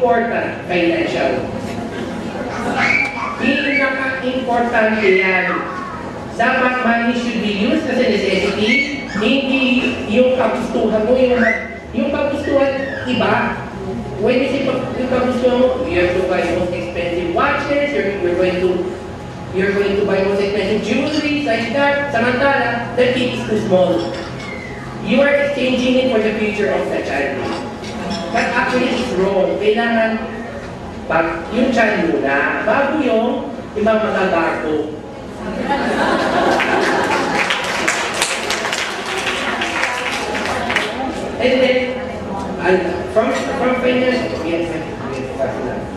important, financial. Pinaka-importante yan. Dapat money should be used as a necessity, hindi yung kagustuhan mo, yung kagustuhan iba. When you say yung kagustuhan mo, you have to buy most expensive watches, you're going to buy most expensive jewelry, like that. Samantala, the kid is too small. You are exchanging it for the future of the child. But actually, it's wrong. Kailangan, pag yung child muna, bago yung ibang magagarpo. And then, from finance, yes,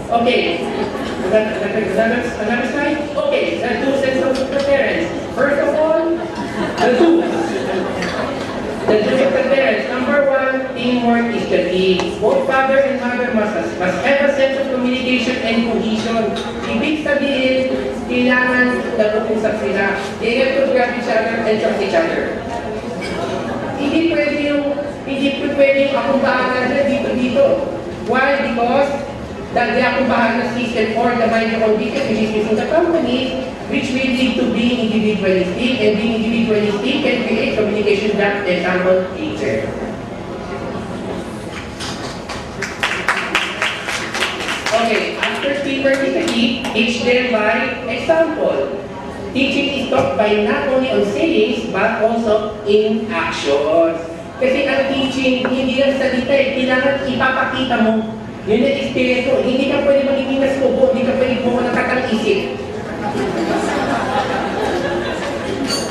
okay. Another slide? Okay, the two sets of the parents. First of all, the two of the parents. Number one, teamwork is the key. Both father and mother must have a sense of communication and cohesion. Ibig sabihin, kailangan nag-uusap sila. They have to grab each other and trust each other. Hindi pwede yung akong bahala dyan dito. Why? Because the akong bahala system or the mind condition which is using the company, which will lead to being individualistic, and being individualistic can create communication gap and common nature. Okay, after teamwork is the key, teach them by example. Teaching is taught by not only on sayings, but also in actions. Kasi ang teaching, hindi lang salita eh, kailangan ipapakita mo. Yun ang experience mo. Hindi ka pwede magiging naskubo, hindi ka pwede bumo ng katang-isip.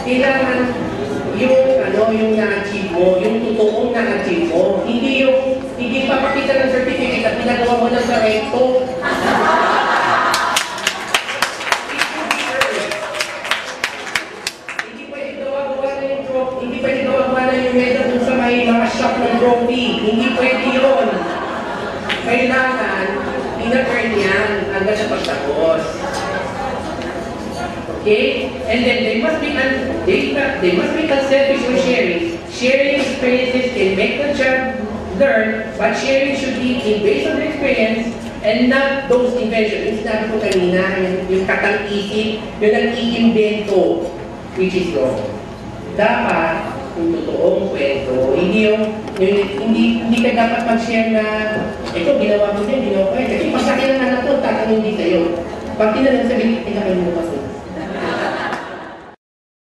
Kailangan yung na-achieve mo, yung totoong na-achieve mo. Hindi papakita ng certificate at ginagawa mo ng direkto. Hindi pwede gawa na yung medal dun sa may mga shop ng trophy. Hindi pwede yun. Kailangan, ina-earn yan hanggang sa pagtapos. Okay? And then they must be unselfish when sharing. Sharing experiences can make the child learn, but sharing should be based on the experience and not those inventions. Yung sinabi ko kanina, yung katang-isip, yung nag-iimbento, which is wrong. Dapat, kung totoong kwento, hindi ka dapat mag-share na ito, ginawa mo din, ginawa ko yan. Kasi pag sa akin ang anak ko, tatanong din sa'yo. Pag tinanong sabihin, kailangan mo kasi.